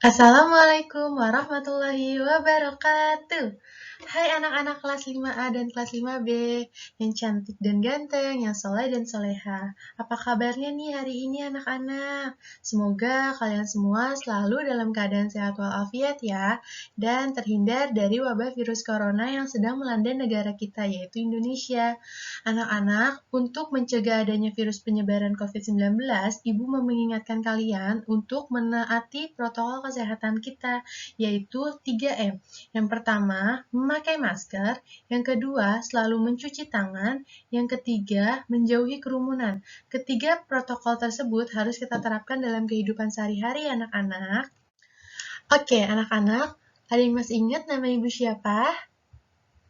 Assalamualaikum warahmatullahi wabarakatuh. Hai anak-anak kelas 5A dan kelas 5B yang cantik dan ganteng, yang soleh dan soleha. Apa kabarnya nih hari ini anak-anak? Semoga kalian semua selalu dalam keadaan sehat walafiat ya, dan terhindar dari wabah virus corona yang sedang melanda negara kita yaitu Indonesia. Anak-anak, untuk mencegah adanya virus penyebaran COVID-19, Ibu mau mengingatkan kalian untuk menaati protokol kesehatan kita, yaitu 3M. Yang pertama, memakai masker. Yang kedua, selalu mencuci tangan. Yang ketiga, menjauhi kerumunan. Ketiga protokol tersebut harus kita terapkan dalam kehidupan sehari-hari, anak-anak. Oke, anak-anak, ada yang masih ingat nama Ibu siapa?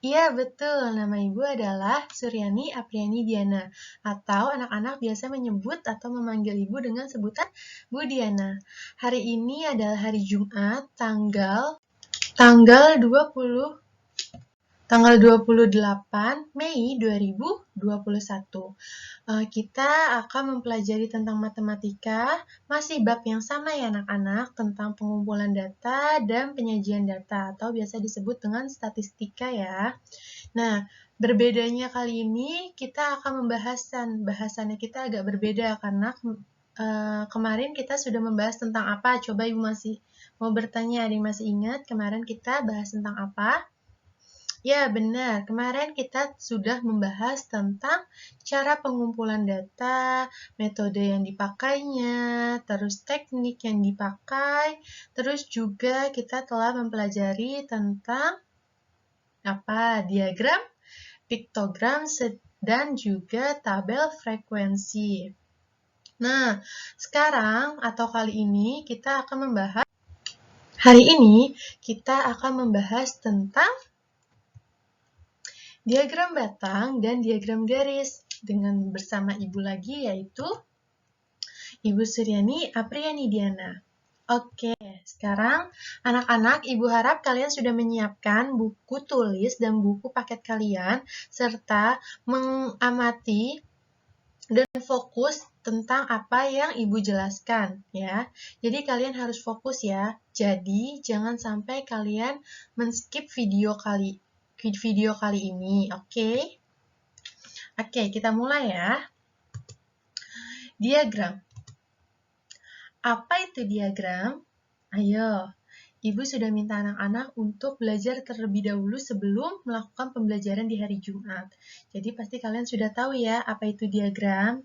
Iya, betul. Nama Ibu adalah Suryani Apriani Diana, atau anak-anak biasa menyebut atau memanggil Ibu dengan sebutan Bu Diana. Hari ini adalah hari Jumat, tanggal 28 Mei 2021. Kita akan mempelajari tentang matematika, masih bab yang sama ya anak-anak, tentang pengumpulan data dan penyajian data, atau biasa disebut dengan statistika ya. Nah, berbedanya kali ini kita akan bahasannya kita agak berbeda karena kemarin kita sudah membahas tentang apa? Coba Ibu masih mau bertanya, ada yang masih ingat kemarin kita bahas tentang apa? Ya, benar. Kemarin kita sudah membahas tentang cara pengumpulan data, metode yang dipakainya, terus teknik yang dipakai, terus juga kita telah mempelajari tentang diagram, piktogram, dan juga tabel frekuensi. Nah, sekarang atau kali ini kita akan membahas tentang diagram batang dan diagram garis dengan bersama Ibu lagi yaitu Ibu Suryani Apriani Diana. Oke, sekarang anak-anak, Ibu harap kalian sudah menyiapkan buku tulis dan buku paket kalian serta mengamati dan fokus tentang apa yang Ibu jelaskan ya. Jadi kalian harus fokus ya. Jadi jangan sampai kalian men-skip video kali ini, oke? Oke, kita mulai ya. Diagram. Apa itu diagram? Ayo, Ibu sudah minta anak-anak untuk belajar terlebih dahulu sebelum melakukan pembelajaran di hari Jumat. Jadi pasti kalian sudah tahu ya apa itu diagram.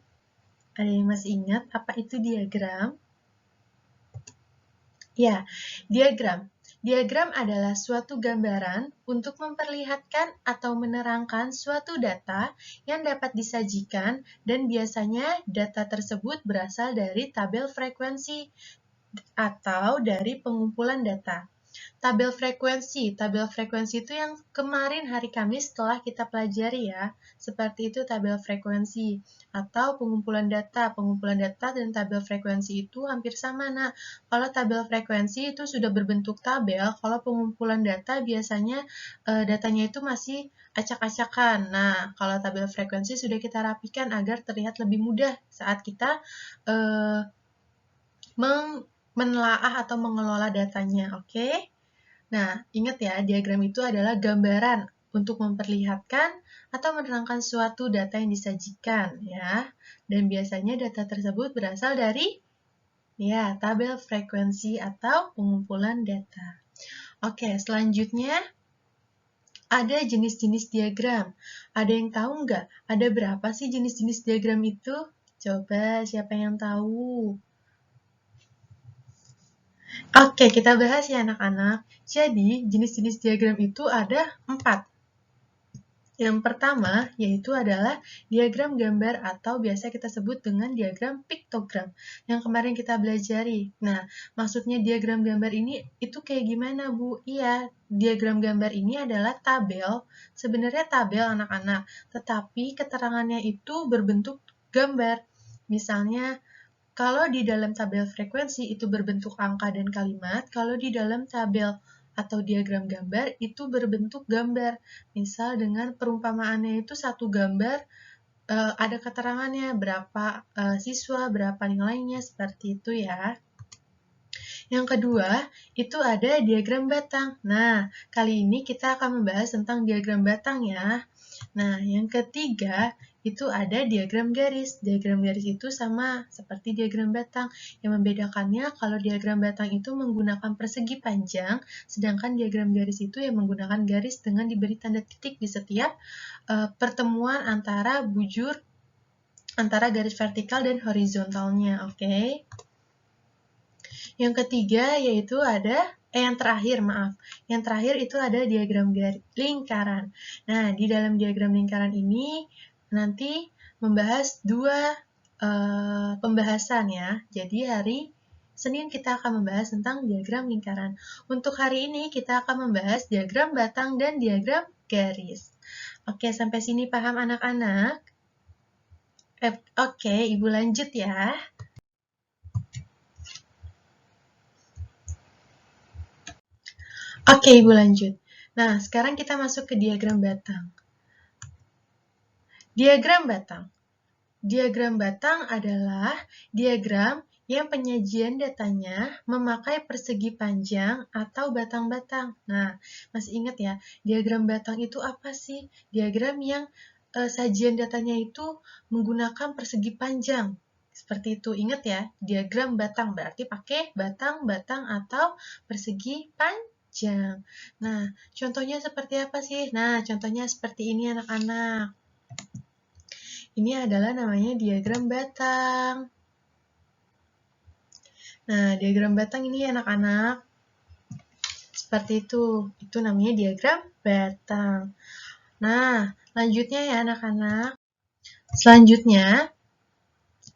Ada yang masih ingat apa itu diagram? Ya, diagram. Diagram adalah suatu gambaran untuk memperlihatkan atau menerangkan suatu data yang dapat disajikan dan biasanya data tersebut berasal dari tabel frekuensi atau dari pengumpulan data. Tabel frekuensi itu yang kemarin hari Kamis telah kita pelajari ya. Seperti itu tabel frekuensi atau pengumpulan data. Pengumpulan data dan tabel frekuensi itu hampir sama. Nah, kalau tabel frekuensi itu sudah berbentuk tabel, kalau pengumpulan data biasanya datanya itu masih acak-acakan. Nah, kalau tabel frekuensi sudah kita rapikan agar terlihat lebih mudah saat kita menelaah atau mengelola datanya, oke? Nah, ingat ya, diagram itu adalah gambaran untuk memperlihatkan atau menerangkan suatu data yang disajikan, ya. Dan biasanya data tersebut berasal dari tabel frekuensi atau pengumpulan data. Oke, selanjutnya ada jenis-jenis diagram. Ada yang tahu nggak? Ada berapa sih jenis-jenis diagram itu? Coba siapa yang tahu? Oke, kita bahas ya anak-anak. Jadi, jenis-jenis diagram itu ada 4. Yang pertama, yaitu adalah diagram gambar atau biasa kita sebut dengan diagram piktogram, yang kemarin kita belajari. Nah, maksudnya diagram gambar ini, itu kayak gimana, Bu? Iya, diagram gambar ini adalah tabel, sebenarnya tabel anak-anak, tetapi keterangannya itu berbentuk gambar. Misalnya, kalau di dalam tabel frekuensi itu berbentuk angka dan kalimat, kalau di dalam tabel atau diagram gambar itu berbentuk gambar. Misal dengan perumpamaannya itu satu gambar ada keterangannya berapa siswa, berapa nilainya, seperti itu ya. Yang kedua, itu ada diagram batang. Nah, kali ini kita akan membahas tentang diagram batang ya. Nah, yang ketiga, itu ada diagram garis. Diagram garis itu sama seperti diagram batang. Yang membedakannya kalau diagram batang itu menggunakan persegi panjang, sedangkan diagram garis itu yang menggunakan garis dengan diberi tanda titik di setiap pertemuan antara bujur, antara garis vertikal dan horizontalnya, oke? Yang ketiga yaitu ada yang terakhir, maaf. Yang terakhir itu ada diagram lingkaran. Nah, di dalam diagram lingkaran ini nanti membahas dua pembahasan ya. Jadi hari Senin kita akan membahas tentang diagram lingkaran. Untuk hari ini kita akan membahas diagram batang dan diagram garis. Oke, sampai sini paham anak-anak? Oke, Ibu lanjut ya. Oke, Ibu lanjut. Nah, sekarang kita masuk ke diagram batang. Diagram batang. Diagram batang adalah diagram yang penyajian datanya memakai persegi panjang atau batang-batang. Nah, masih ingat ya, diagram batang itu apa sih? Diagram yang sajian datanya itu menggunakan persegi panjang. Seperti itu, ingat ya, diagram batang berarti pakai batang-batang atau persegi panjang. Nah, contohnya seperti apa sih? Nah, contohnya seperti ini anak-anak. Ini adalah namanya diagram batang. Nah, diagram batang ini anak-anak. Seperti itu. Itu namanya diagram batang. Nah, lanjutnya ya anak-anak. Selanjutnya,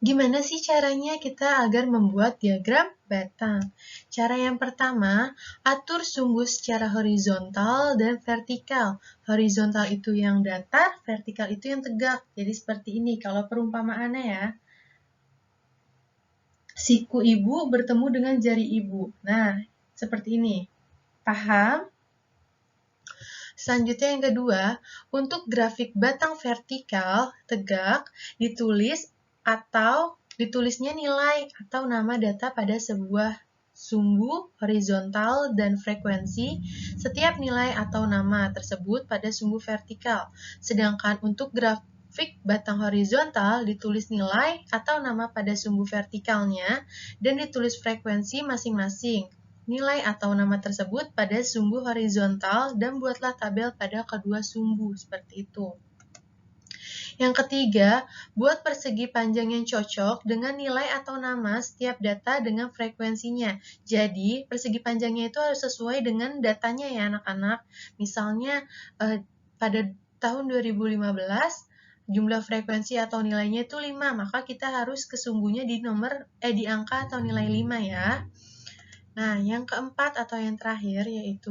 gimana sih caranya kita agar membuat diagram batang? Cara yang pertama, atur sumbu secara horizontal dan vertikal. Horizontal itu yang datar, vertikal itu yang tegak. Jadi seperti ini kalau perumpamaannya ya. Siku ibu bertemu dengan jari ibu. Nah, seperti ini. Paham? Selanjutnya yang kedua, untuk grafik batang vertikal tegak ditulisnya nilai atau nama data pada sebuah sumbu horizontal dan frekuensi setiap nilai atau nama tersebut pada sumbu vertikal. Sedangkan untuk grafik batang horizontal ditulis nilai atau nama pada sumbu vertikalnya dan ditulis frekuensi masing-masing nilai atau nama tersebut pada sumbu horizontal dan buatlah tabel pada kedua sumbu seperti itu. Yang ketiga, buat persegi panjang yang cocok dengan nilai atau nama setiap data dengan frekuensinya. Jadi, persegi panjangnya itu harus sesuai dengan datanya ya anak-anak. Misalnya, pada tahun 2015, jumlah frekuensi atau nilainya itu 5, maka kita harus ke sumbunya di angka atau nilai 5 ya. Nah, yang keempat atau yang terakhir yaitu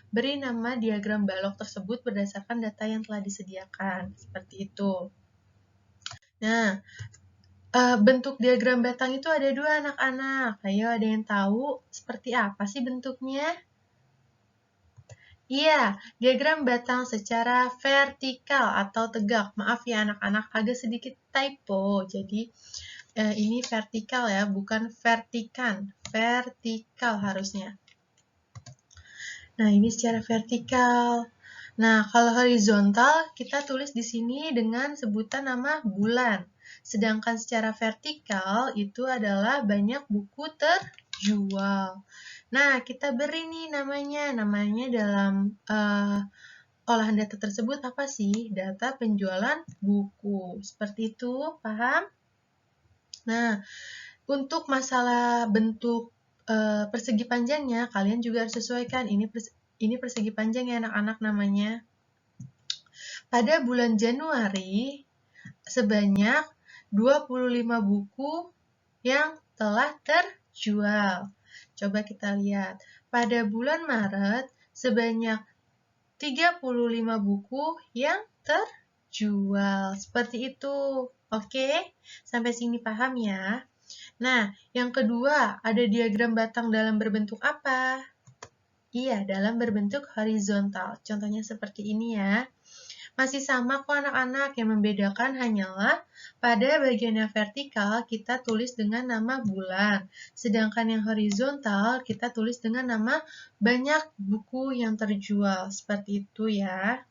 beri nama diagram balok tersebut berdasarkan data yang telah disediakan. Seperti itu. Nah, bentuk diagram batang itu ada dua anak-anak. Ayo, ada yang tahu seperti apa sih bentuknya? Iya, diagram batang secara vertikal atau tegak. Maaf ya anak-anak, agak sedikit typo. Jadi, ini vertikal ya, bukan vertikan. Vertikal harusnya. Nah, ini secara vertikal. Nah, kalau horizontal, kita tulis di sini dengan sebutan nama bulan. Sedangkan secara vertikal, itu adalah banyak buku terjual. Nah, kita beri nih namanya. Namanya dalam olahan data tersebut apa sih? Data penjualan buku. Seperti itu, paham? Nah, untuk masalah bentuk persegi panjangnya, kalian juga harus sesuaikan. Ini persegi panjang ya anak-anak namanya. Pada bulan Januari, sebanyak 25 buku yang telah terjual. Coba kita lihat. Pada bulan Maret, sebanyak 35 buku yang terjual. Seperti itu. Oke? Sampai sini paham ya? Nah, yang kedua, ada diagram batang dalam berbentuk apa? Iya, dalam berbentuk horizontal. Contohnya seperti ini ya. Masih sama kok anak-anak, yang membedakan hanyalah pada bagian yang vertikal kita tulis dengan nama bulan. Sedangkan yang horizontal kita tulis dengan nama banyak buku yang terjual. Seperti itu ya.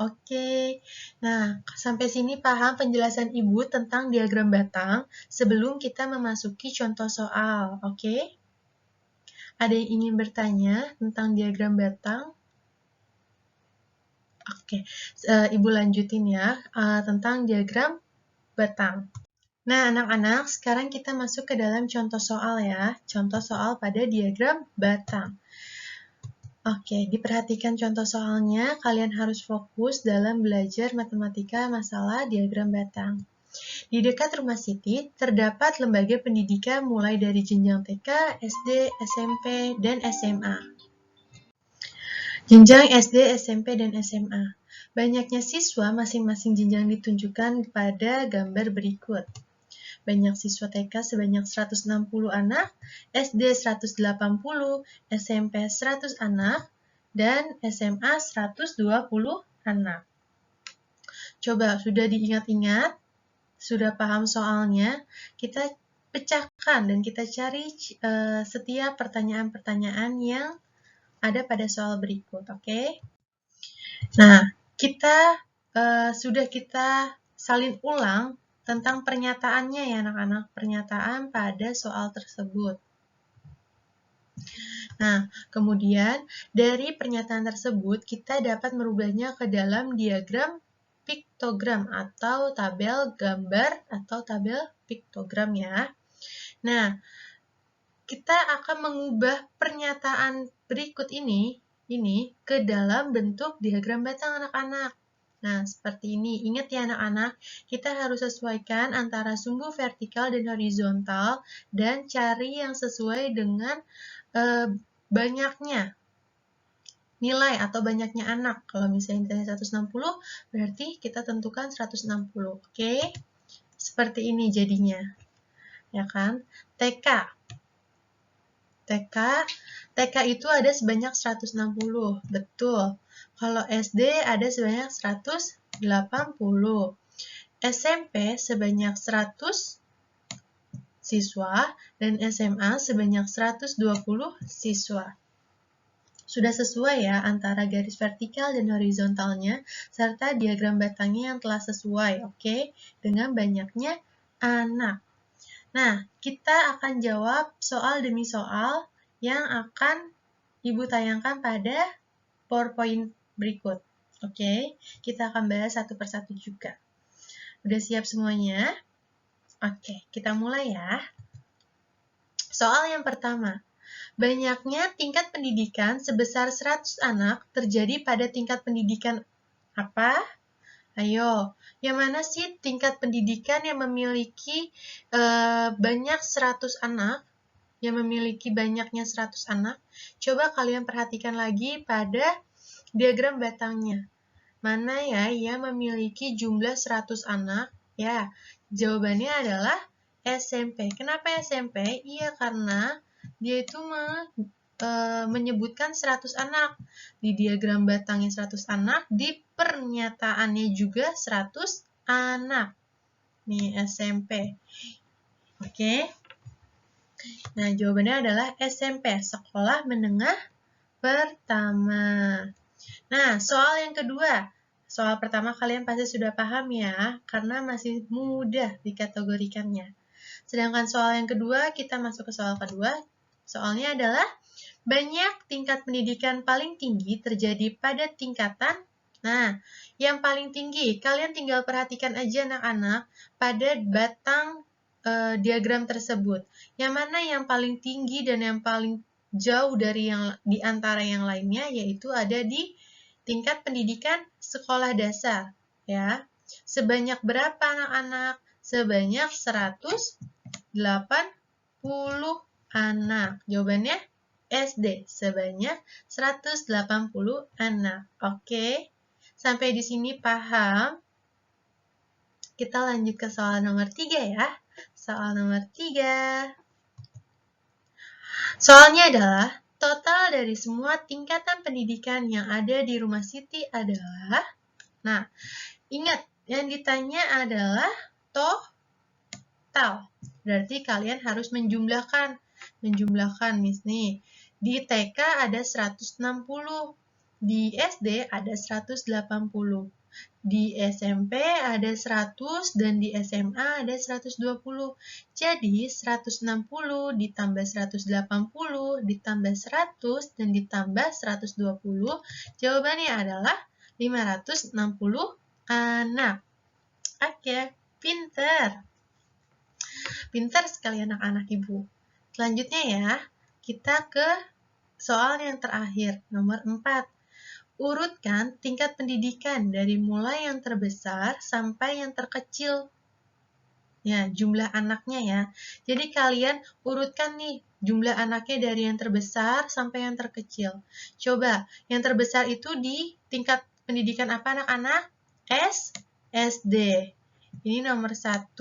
Oke, nah sampai sini paham penjelasan Ibu tentang diagram batang sebelum kita memasuki contoh soal, oke? Ada yang ingin bertanya tentang diagram batang? Oke, Ibu lanjutin ya tentang diagram batang. Nah, anak-anak, sekarang kita masuk ke dalam contoh soal ya. Contoh soal pada diagram batang. Oke, diperhatikan contoh soalnya, kalian harus fokus dalam belajar matematika masalah diagram batang. Di dekat rumah Siti, terdapat lembaga pendidikan mulai dari jenjang TK, SD, SMP, dan SMA. Jenjang SD, SMP, dan SMA. Banyaknya siswa masing-masing jenjang ditunjukkan pada gambar berikut. Banyak siswa TK sebanyak 160 anak, SD 180, SMP 100 anak, dan SMA 120 anak. Coba, sudah diingat-ingat? Sudah paham soalnya? Kita pecahkan dan kita cari setiap pertanyaan-pertanyaan yang ada pada soal berikut, oke? Nah, sudah kita salin ulang tentang pernyataannya ya anak-anak, pernyataan pada soal tersebut. Nah, kemudian dari pernyataan tersebut kita dapat merubahnya ke dalam diagram piktogram atau tabel gambar atau tabel piktogram ya. Nah, kita akan mengubah pernyataan berikut ini ke dalam bentuk diagram batang anak-anak. Nah, seperti ini. Ingat ya anak-anak, kita harus sesuaikan antara sumbu vertikal dan horizontal dan cari yang sesuai dengan banyaknya nilai atau banyaknya anak. Kalau misalnya nilainya 160, berarti kita tentukan 160. Oke? Seperti ini jadinya. Ya kan? TK itu ada sebanyak 160. Betul. Kalau SD ada sebanyak 180. SMP sebanyak 100 siswa dan SMA sebanyak 120 siswa. Sudah sesuai ya antara garis vertikal dan horizontalnya serta diagram batangnya yang telah sesuai, oke? Dengan banyaknya anak. Nah, kita akan jawab soal demi soal yang akan Ibu tayangkan pada PowerPoint berikut. Oke, kita akan bahas satu persatu juga. Udah siap semuanya? Oke, kita mulai ya. Soal yang pertama. Banyaknya tingkat pendidikan sebesar 100 anak terjadi pada tingkat pendidikan apa? Ayo, yang mana sih tingkat pendidikan yang memiliki banyak 100 anak? Yang memiliki banyaknya 100 anak? Coba kalian perhatikan lagi pada diagram batangnya. Mana ya yang memiliki jumlah 100 anak? Ya, jawabannya adalah SMP. Kenapa SMP? Iya, karena dia itu menyebutkan 100 anak. Di diagram batangnya 100 anak, di pernyataannya juga 100 anak. Nih, SMP. Oke. Nah, jawabannya adalah SMP, Sekolah Menengah Pertama. Nah, soal yang kedua. Soal pertama kalian pasti sudah paham ya, karena masih mudah dikategorikannya. Sedangkan soal yang kedua, kita masuk ke soal kedua. Soalnya adalah banyak tingkat pendidikan paling tinggi terjadi pada tingkatan. Nah, yang paling tinggi, kalian tinggal perhatikan aja anak-anak pada batang diagram tersebut. Yang mana yang paling tinggi dan yang paling jauh dari yang di antara yang lainnya, yaitu ada di tingkat pendidikan sekolah dasar. Ya, sebanyak berapa anak-anak? Sebanyak 180 anak. Jawabannya SD sebanyak 180 anak. Oke, sampai di sini paham? Kita lanjut ke soal nomor 3 ya. Soal nomor 3. Soalnya adalah total dari semua tingkatan pendidikan yang ada di rumah Siti adalah, nah, ingat yang ditanya adalah total. Berarti kalian harus menjumlahkan. Miss nih. Di TK ada 160, di SD ada 180. Di SMP ada 100 dan di SMA ada 120. Jadi 160 ditambah 180 ditambah 100 dan ditambah 120, jawabannya adalah 560 anak. Oke, pinter. Pinter sekali anak-anak Ibu. Selanjutnya ya, kita ke soal yang terakhir, nomor 4. Urutkan tingkat pendidikan dari mulai yang terbesar sampai yang terkecil. Ya, jumlah anaknya ya. Jadi kalian urutkan nih jumlah anaknya dari yang terbesar sampai yang terkecil. Coba, yang terbesar itu di tingkat pendidikan apa anak-anak? SD. Ini nomor 1.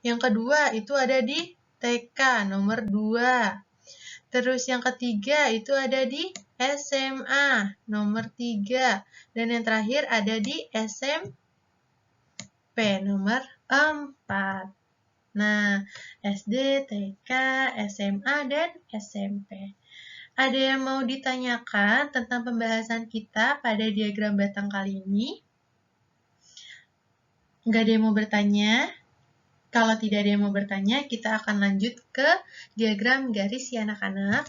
Yang kedua itu ada di TK, nomor 2. Terus yang ketiga itu ada di SMA, nomor 3. Dan yang terakhir ada di SMP, nomor 4. Nah, SD, TK, SMA, dan SMP. Ada yang mau ditanyakan tentang pembahasan kita pada diagram batang kali ini? Nggak ada yang mau bertanya? Kalau tidak ada yang mau bertanya, kita akan lanjut ke diagram garis ya anak-anak.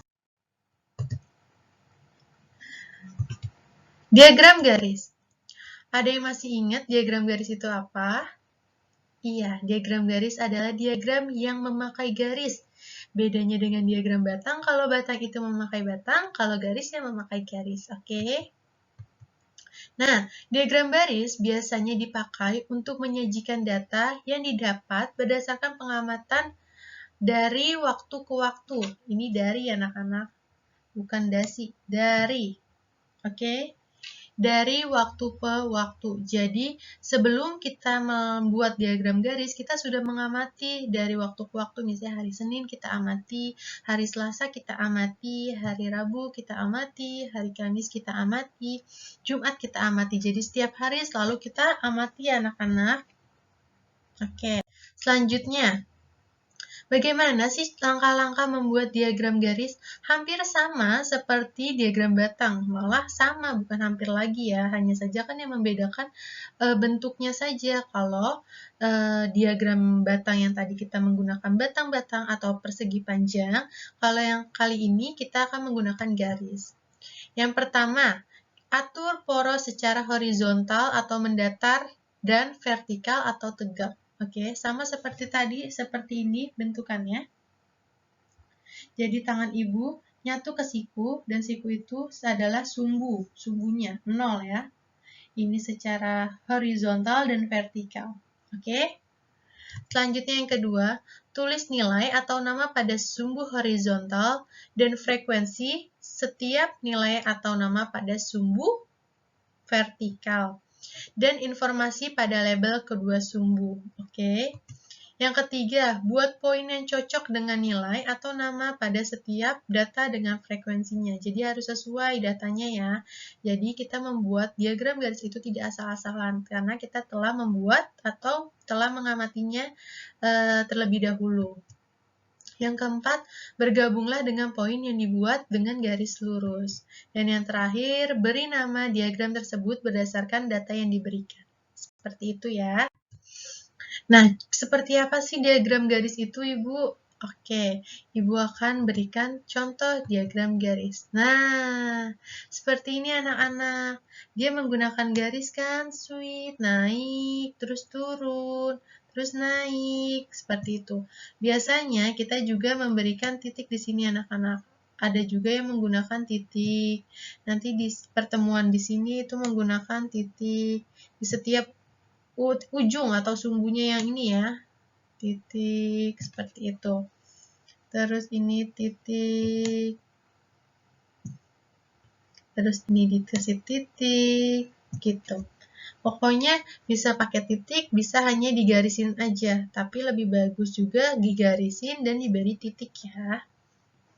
Diagram garis. Ada yang masih ingat diagram garis itu apa? Iya, diagram garis adalah diagram yang memakai garis. Bedanya dengan diagram batang, kalau batang itu memakai batang, kalau garisnya memakai garis. Oke? Nah, diagram baris biasanya dipakai untuk menyajikan data yang didapat berdasarkan pengamatan dari waktu ke waktu. Ini dari anak-anak, bukan dasi, dari. Oke? Dari waktu ke waktu. Jadi, sebelum kita membuat diagram garis, kita sudah mengamati dari waktu ke waktu. Misalnya hari Senin kita amati, hari Selasa kita amati, hari Rabu kita amati, hari Kamis kita amati, Jumat kita amati. Jadi, setiap hari selalu kita amati anak-anak. Oke, selanjutnya. Bagaimana sih langkah-langkah membuat diagram garis? Hampir sama seperti diagram batang, malah sama, bukan hampir lagi ya, hanya saja kan yang membedakan bentuknya saja. Kalau diagram batang yang tadi kita menggunakan batang-batang atau persegi panjang, kalau yang kali ini kita akan menggunakan garis. Yang pertama, atur poros secara horizontal atau mendatar dan vertikal atau tegak. Oke, sama seperti tadi, seperti ini bentukannya. Jadi tangan ibu nyatu ke siku, dan siku itu adalah sumbunya, 0 ya. Ini secara horizontal dan vertikal. Oke. Selanjutnya yang kedua, tulis nilai atau nama pada sumbu horizontal dan frekuensi setiap nilai atau nama pada sumbu vertikal. Dan informasi pada label kedua sumbu. Oke. Yang ketiga, buat poin yang cocok dengan nilai atau nama pada setiap data dengan frekuensinya. Jadi harus sesuai datanya ya. Jadi kita membuat diagram garis itu tidak asal-asalan karena kita telah membuat atau telah mengamatinya terlebih dahulu. Yang keempat, bergabunglah dengan poin yang dibuat dengan garis lurus. Dan yang terakhir, beri nama diagram tersebut berdasarkan data yang diberikan. Seperti itu ya. Nah, seperti apa sih diagram garis itu, Ibu? Oke, Ibu akan berikan contoh diagram garis. Nah, seperti ini anak-anak. Dia menggunakan garis kan, sweet, naik, terus turun, terus naik, seperti itu. Biasanya kita juga memberikan titik di sini anak-anak. Ada juga yang menggunakan titik. Nanti di pertemuan di sini itu menggunakan titik. Di setiap ujung atau sumbunya yang ini ya, titik seperti itu. Terus ini titik, terus ini dikasih titik, gitu. Pokoknya bisa pakai titik, bisa hanya digarisin aja, tapi lebih bagus juga digarisin dan diberi titik ya.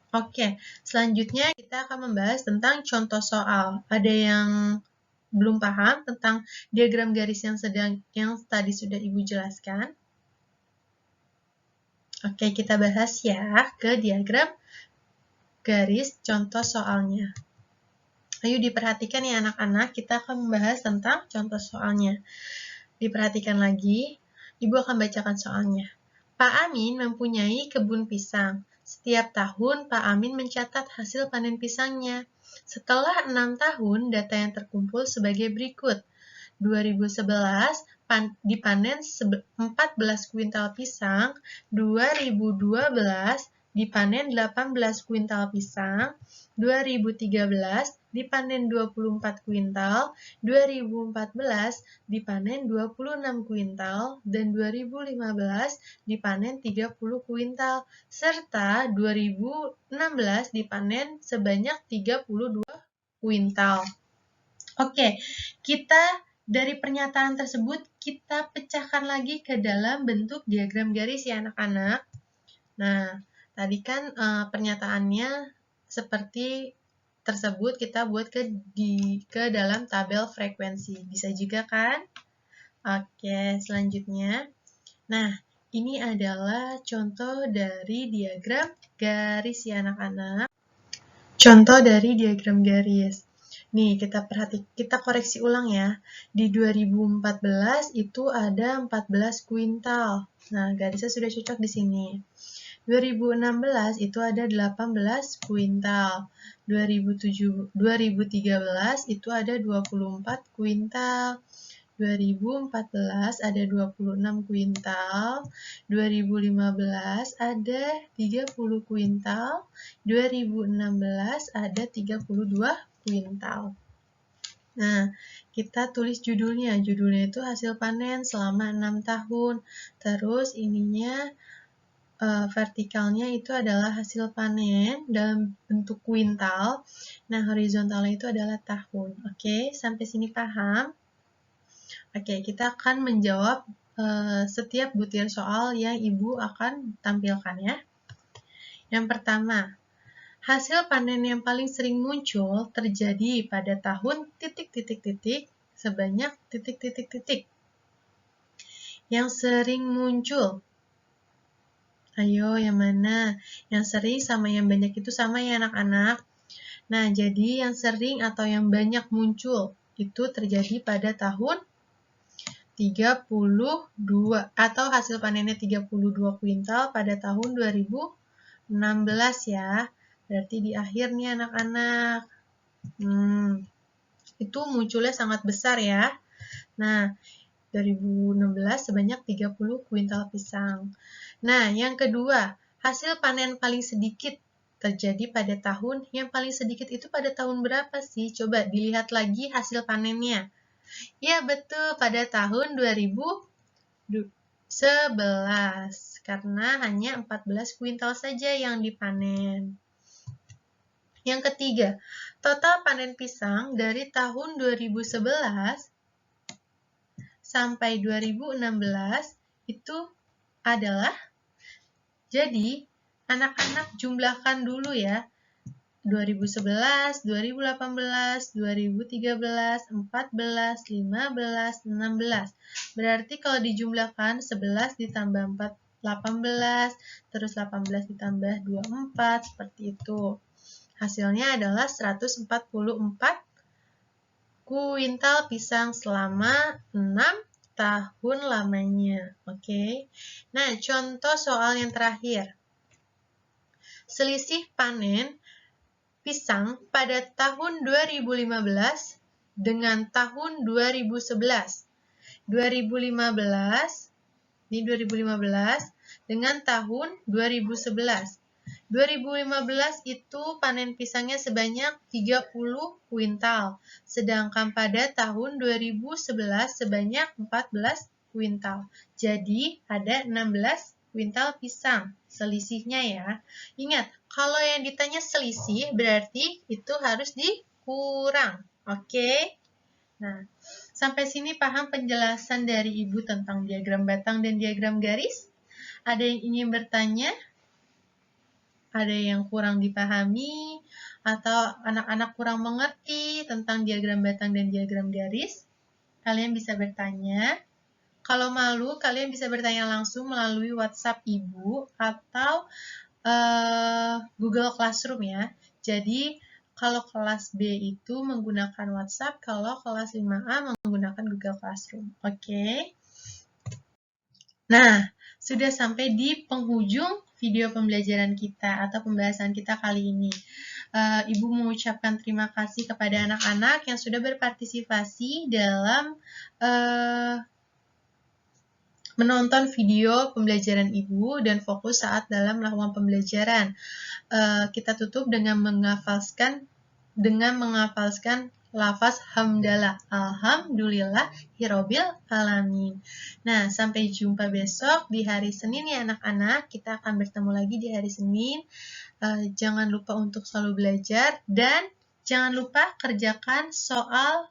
Oke, selanjutnya kita akan membahas tentang contoh soal. Ada yang belum paham tentang diagram garis yang tadi sudah Ibu jelaskan? Oke, kita bahas ya ke diagram garis contoh soalnya. Ayo diperhatikan ya anak-anak, kita akan membahas tentang contoh soalnya. Diperhatikan lagi, Ibu akan bacakan soalnya. Pak Amin mempunyai kebun pisang. Setiap tahun Pak Amin mencatat hasil panen pisangnya. Setelah 6 tahun, data yang terkumpul sebagai berikut. 2011 dipanen 14 kuintal pisang, 2012 dipanen 18 kuintal pisang, 2013 dipanen 24 kuintal, 2014 dipanen 26 kuintal, dan 2015 dipanen 30 kuintal, serta 2016 dipanen sebanyak 32 kuintal. Oke, kita dari pernyataan tersebut kita pecahkan lagi ke dalam bentuk diagram garis ya anak-anak. Nah, tadi kan pernyataannya seperti tersebut kita buat ke dalam tabel frekuensi. Bisa juga kan? Oke, selanjutnya. Nah, ini adalah contoh dari diagram garis ya anak-anak. Contoh dari diagram garis. Nih, kita koreksi ulang ya. Di 2014 itu ada 14 kuintal. Nah, garisnya sudah cocok di sini. 2016 itu ada 18 kuintal. 2013 itu ada 24 kuintal. 2014 ada 26 kuintal, 2015 ada 30 kuintal, 2016 ada 32 kuintal. Nah, kita tulis judulnya. Judulnya itu hasil panen selama 6 tahun. Terus ininya vertikalnya itu adalah hasil panen dalam bentuk kuintal. Nah, horizontalnya itu adalah tahun. Oke, sampai sini paham? Oke, kita akan menjawab setiap butir soal yang Ibu akan tampilkan ya. Yang pertama, hasil panen yang paling sering muncul terjadi pada tahun titik-titik-titik sebanyak titik-titik-titik. Yang sering muncul. Ayo, yang mana? Yang sering sama yang banyak itu sama ya anak-anak. Nah, jadi yang sering atau yang banyak muncul itu terjadi pada tahun 32 atau hasil panennya 32 kuintal pada tahun 2016 ya. Berarti di akhir nih anak-anak. Itu munculnya sangat besar ya. Nah, 2016 sebanyak 30 kuintal pisang. Nah, yang kedua, hasil panen paling sedikit terjadi pada tahun yang paling sedikit itu pada tahun berapa sih? Coba dilihat lagi hasil panennya. Ya, betul, pada tahun 2011 karena hanya 14 kuintal saja yang dipanen. Yang ketiga, total panen pisang dari tahun 2011 sampai 2016 itu adalah, jadi anak-anak jumlahkan dulu ya, 2011, 2018, 2013, 14, 15, 16. Berarti kalau dijumlahkan 11 ditambah 4, 18, terus 18 ditambah 24, seperti itu. Hasilnya adalah 144 kuintal pisang selama 6 tahun lamanya. Oke. Nah, contoh soal yang terakhir. Selisih panen pisang pada tahun 2015 dengan tahun 2011. 2015, ini 2015 dengan tahun 2011. 2015 itu panen pisangnya sebanyak 30 kuintal, sedangkan pada tahun 2011 sebanyak 14 kuintal. Jadi ada 16 kuintal pisang selisihnya ya. Ingat, kalau yang ditanya selisih berarti itu harus dikurang. Oke? Nah, sampai sini paham penjelasan dari Ibu tentang diagram batang dan diagram garis? Ada yang ingin bertanya? ada yang kurang dipahami, atau anak-anak kurang mengerti tentang diagram batang dan diagram garis, kalian bisa bertanya. Kalau malu, kalian bisa bertanya langsung melalui WhatsApp Ibu atau Google Classroom ya. Jadi, kalau kelas B itu menggunakan WhatsApp, kalau kelas 5A menggunakan Google Classroom. Oke? Nah, sudah sampai di penghujung video pembelajaran kita atau pembahasan kita kali ini. Ibu mengucapkan terima kasih kepada anak-anak yang sudah berpartisipasi dalam menonton video pembelajaran Ibu dan fokus saat dalam melakukan pembelajaran. Kita tutup dengan menghafalkan lafaz hamdalah. Alhamdulillah hirobil alamin. Nah, sampai jumpa besok di hari Senin ya anak-anak. Kita akan bertemu lagi di hari Senin. Jangan lupa untuk selalu belajar dan jangan lupa kerjakan soal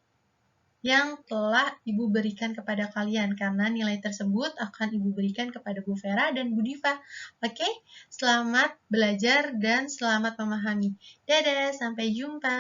yang telah Ibu berikan kepada kalian, karena nilai tersebut akan Ibu berikan kepada Bu Vera dan Bu Diva. Oke, selamat belajar dan selamat memahami. Dadah, sampai jumpa.